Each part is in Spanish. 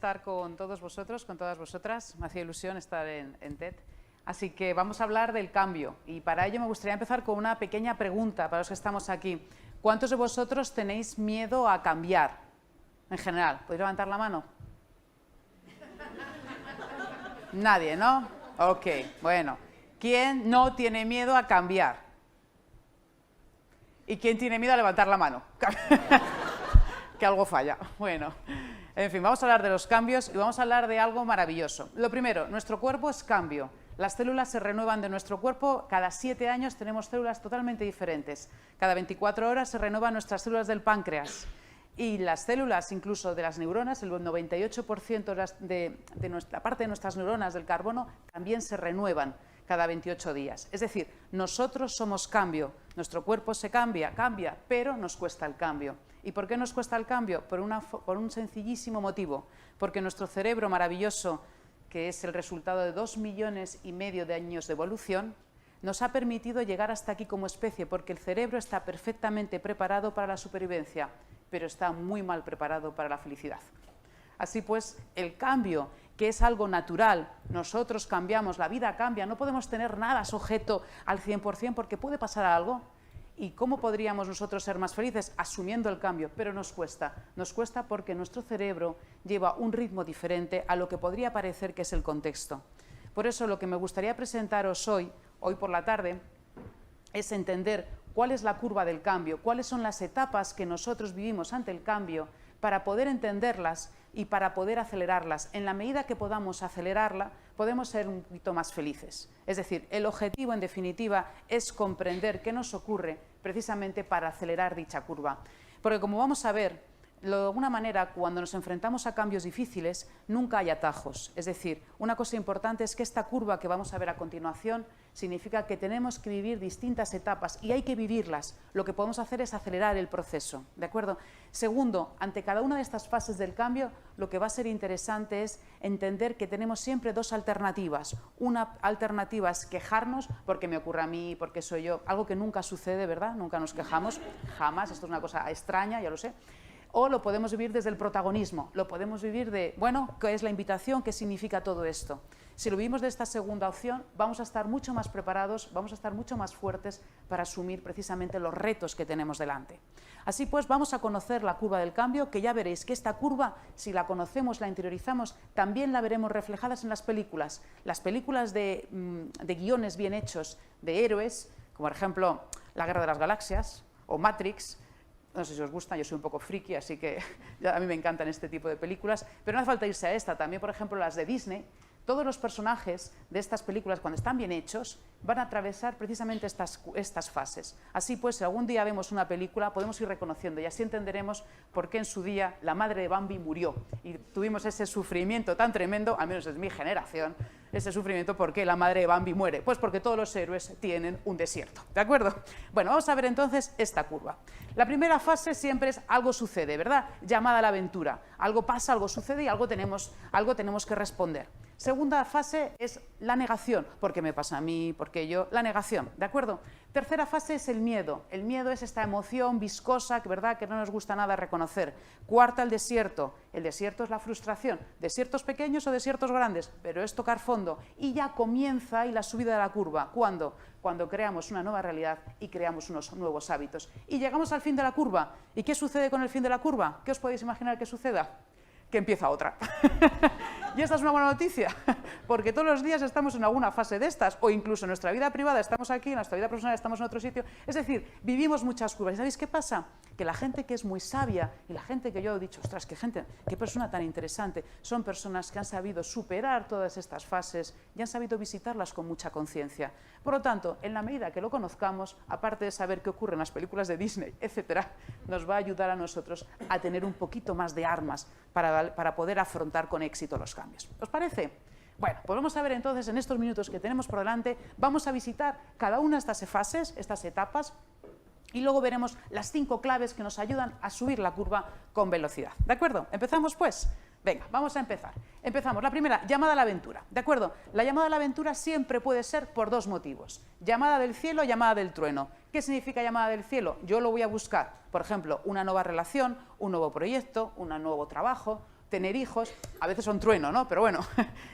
estar con todos vosotros, con todas vosotras. Me hacía ilusión estar en TED. Así que vamos a hablar del cambio y para ello me gustaría empezar con una pequeña pregunta para los que estamos aquí. ¿Cuántos de vosotros tenéis miedo a cambiar? En general, ¿podéis levantar la mano? Nadie, ¿no? Ok, bueno. ¿Quién no tiene miedo a cambiar? ¿Y quién tiene miedo a levantar la mano? Que algo falla. Bueno, en fin, vamos a hablar de los cambios y vamos a hablar de algo maravilloso. Lo primero, nuestro cuerpo es cambio. Las células se renuevan de nuestro cuerpo, cada 7 años tenemos células totalmente diferentes. Cada 24 horas se renuevan nuestras células del páncreas. Y las células, incluso de las neuronas, el 98% de nuestra parte de nuestras neuronas del carbono también se renuevan cada 28 días. Es decir, nosotros somos cambio, nuestro cuerpo se cambia, pero nos cuesta el cambio. ¿Y por qué nos cuesta el cambio? Por un sencillísimo motivo, porque nuestro cerebro maravilloso, que es el resultado de 2,5 millones de años de evolución, nos ha permitido llegar hasta aquí como especie, porque el cerebro está perfectamente preparado para la supervivencia, pero está muy mal preparado para la felicidad. Así pues, el cambio, que es algo natural, nosotros cambiamos, la vida cambia, no podemos tener nada sujeto al 100% porque puede pasar algo. ¿Y cómo podríamos nosotros ser más felices? Asumiendo el cambio, pero nos cuesta porque nuestro cerebro lleva un ritmo diferente a lo que podría parecer que es el contexto. Por eso lo que me gustaría presentaros hoy por la tarde, es entender cuál es la curva del cambio, cuáles son las etapas que nosotros vivimos ante el cambio para poder entenderlas y para poder acelerarlas. En la medida que podamos acelerarla, podemos ser un poquito más felices. Es decir, el objetivo, en definitiva, es comprender qué nos ocurre precisamente para acelerar dicha curva. Porque, como vamos a ver, de alguna manera, cuando nos enfrentamos a cambios difíciles, nunca hay atajos. Es decir, una cosa importante es que esta curva que vamos a ver a continuación significa que tenemos que vivir distintas etapas y hay que vivirlas. Lo que podemos hacer es acelerar el proceso, ¿de acuerdo? Segundo, ante cada una de estas fases del cambio, lo que va a ser interesante es entender que tenemos siempre dos alternativas. Una alternativa es quejarnos porque me ocurre a mí, porque soy yo, algo que nunca sucede, ¿verdad? Nunca nos quejamos, jamás, esto es una cosa extraña, ya lo sé. O lo podemos vivir desde el protagonismo, lo podemos vivir de, bueno, ¿qué es la invitación? ¿Qué significa todo esto? Si lo vivimos de esta segunda opción, vamos a estar mucho más preparados, vamos a estar mucho más fuertes para asumir precisamente los retos que tenemos delante. Así pues, vamos a conocer la curva del cambio, que ya veréis que esta curva, si la conocemos, la interiorizamos, también la veremos reflejadas en las películas. Las películas de guiones bien hechos, de héroes, como por ejemplo La Guerra de las Galaxias o Matrix. No sé si os gusta, yo soy un poco friki, así que a mí me encantan este tipo de películas, pero no hace falta irse a esta, también por ejemplo las de Disney. Todos los personajes de estas películas, cuando están bien hechos, van a atravesar precisamente estas fases. Así pues, si algún día vemos una película, podemos ir reconociendo y así entenderemos por qué en su día la madre de Bambi murió y tuvimos ese sufrimiento tan tremendo, al menos es mi generación, ese sufrimiento. ¿Por qué la madre de Bambi muere? Pues porque todos los héroes tienen un desierto, ¿de acuerdo? Bueno, vamos a ver entonces esta curva. La primera fase siempre es algo sucede, ¿verdad? Llamada a la aventura. Algo pasa, algo sucede y algo tenemos que responder. Segunda fase es la negación. ¿Por qué me pasa a mí? ¿Por qué yo? La negación, ¿de acuerdo? Tercera fase es el miedo. El miedo es esta emoción viscosa, ¿verdad?, que no nos gusta nada reconocer. Cuarta, el desierto. El desierto es la frustración. Desiertos pequeños o desiertos grandes, pero es tocar fondo. Y ya comienza ahí la subida de la curva. ¿Cuándo? Cuando creamos una nueva realidad y creamos unos nuevos hábitos. Y llegamos al fin de la curva. ¿Y qué sucede con el fin de la curva? ¿Qué os podéis imaginar que suceda? Que empieza otra. Y esta es una buena noticia, porque todos los días estamos en alguna fase de estas, o incluso en nuestra vida privada estamos aquí, en nuestra vida profesional estamos en otro sitio. Es decir, vivimos muchas curvas. ¿Y sabéis qué pasa? Que la gente que es muy sabia y la gente que yo he dicho, ostras, qué persona tan interesante, son personas que han sabido superar todas estas fases y han sabido visitarlas con mucha conciencia. Por lo tanto, en la medida que lo conozcamos, aparte de saber qué ocurre en las películas de Disney, etcétera, nos va a ayudar a nosotros a tener un poquito más de armas para poder afrontar con éxito los cambios. ¿Os parece? Bueno, pues vamos a ver entonces en estos minutos que tenemos por delante, vamos a visitar cada una de estas fases, estas etapas, y luego veremos las 5 claves que nos ayudan a subir la curva con velocidad. ¿De acuerdo? ¿Empezamos pues? Venga, vamos a empezar. Empezamos. La primera, llamada a la aventura. ¿De acuerdo? La llamada a la aventura siempre puede ser por dos motivos. Llamada del cielo, llamada del trueno. ¿Qué significa llamada del cielo? Yo lo voy a buscar, por ejemplo, una nueva relación, un nuevo proyecto, un nuevo trabajo. tener hijos, a veces son trueno, ¿no? Pero bueno,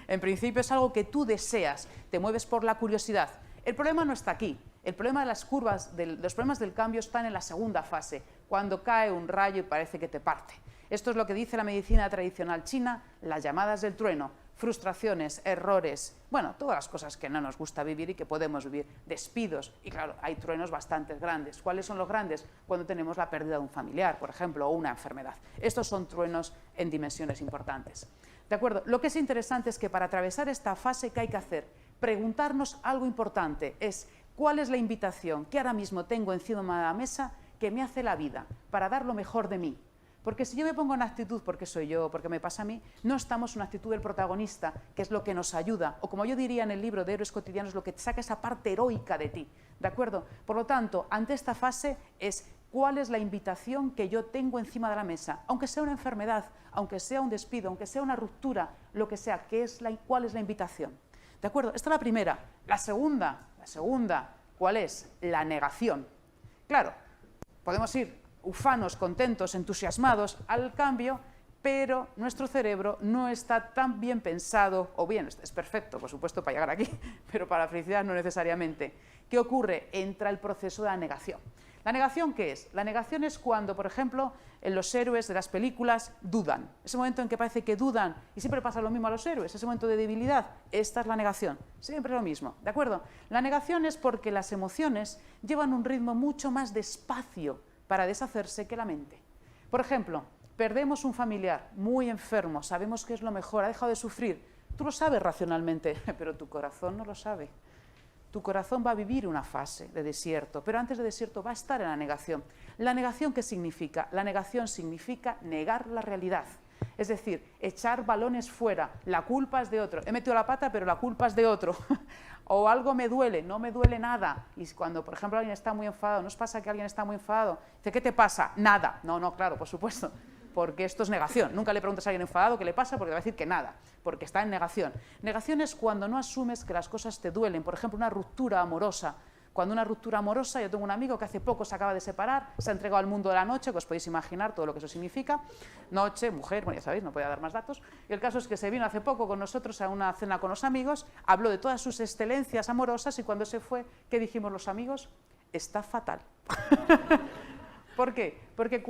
en principio es algo que tú deseas, te mueves por la curiosidad. El problema no está aquí, el problema de las curvas, los problemas del cambio están en la segunda fase, cuando cae un rayo y parece que te parte. Esto es lo que dice la medicina tradicional china, las llamadas del trueno, frustraciones, errores, bueno, todas las cosas que no nos gusta vivir y que podemos vivir, despidos, y claro, hay truenos bastante grandes. ¿Cuáles son los grandes? Cuando tenemos la pérdida de un familiar, por ejemplo, o una enfermedad. Estos son truenos en dimensiones importantes. ¿De acuerdo? Lo que es interesante es que para atravesar esta fase, ¿qué hay que hacer? Preguntarnos algo importante, es ¿cuál es la invitación que ahora mismo tengo encima de la mesa que me hace la vida para dar lo mejor de mí? Porque si yo me pongo en actitud porque soy yo, porque me pasa a mí, no estamos en una actitud del protagonista, que es lo que nos ayuda, o como yo diría en el libro de Héroes Cotidianos, lo que te saca esa parte heroica de ti, ¿de acuerdo? Por lo tanto, ante esta fase es cuál es la invitación que yo tengo encima de la mesa, aunque sea una enfermedad, aunque sea un despido, aunque sea una ruptura, lo que sea, ¿cuál es la invitación? ¿De acuerdo? Esta es la primera. La segunda, ¿cuál es? La negación. Claro, podemos ir ufanos, contentos, entusiasmados al cambio, pero nuestro cerebro no está tan bien pensado, o bien, es perfecto, por supuesto, para llegar aquí, pero para la felicidad no necesariamente. ¿Qué ocurre? Entra el proceso de la negación. ¿La negación qué es? La negación es cuando, por ejemplo, en los héroes de las películas dudan. Ese momento en que parece que dudan, y siempre pasa lo mismo a los héroes, ese momento de debilidad, esta es la negación, siempre lo mismo, ¿de acuerdo? La negación es porque las emociones llevan un ritmo mucho más despacio para deshacerse que la mente. Por ejemplo, perdemos un familiar muy enfermo, sabemos que es lo mejor, ha dejado de sufrir, tú lo sabes racionalmente, pero tu corazón no lo sabe. Tu corazón va a vivir una fase de desierto, pero antes de desierto va a estar en la negación. ¿La negación qué significa? La negación significa negar la realidad. Es decir, echar balones fuera, la culpa es de otro. He metido la pata, pero la culpa es de otro. O algo me duele, no me duele nada. Y cuando, por ejemplo, alguien está muy enfadado, ¿no os pasa que alguien está muy enfadado? Dice, ¿qué te pasa? Nada. No, claro, por supuesto. Porque esto es negación. Nunca le preguntas a alguien enfadado qué le pasa, porque te va a decir que nada, porque está en negación. Negación es cuando no asumes que las cosas te duelen. Por ejemplo, una ruptura amorosa. Cuando una ruptura amorosa, yo tengo un amigo que hace poco se acaba de separar, se ha entregado al mundo de la noche, que os podéis imaginar todo lo que eso significa, noche, mujer, bueno, ya sabéis, no voy a dar más datos, y el caso es que se vino hace poco con nosotros a una cena con los amigos, habló de todas sus excelencias amorosas y cuando se fue, ¿qué dijimos los amigos? Está fatal. ¿Por qué? Porque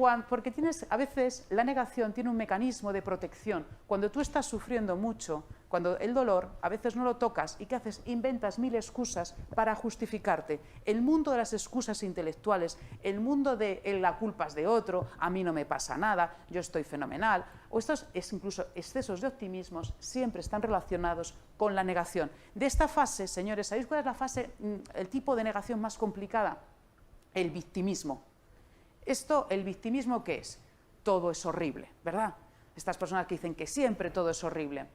a veces la negación tiene un mecanismo de protección. Cuando tú estás sufriendo mucho, cuando el dolor, a veces no lo tocas, ¿y qué haces? Inventas mil excusas para justificarte. El mundo de las excusas intelectuales, el mundo de la culpa es de otro, a mí no me pasa nada, yo estoy fenomenal, o estos incluso excesos de optimismos siempre están relacionados con la negación. De esta fase, señores, ¿sabéis cuál es la fase, el tipo de negación más complicada? El victimismo. ¿El victimismo qué es? Todo es horrible, ¿verdad? Estas personas que dicen que siempre todo es horrible.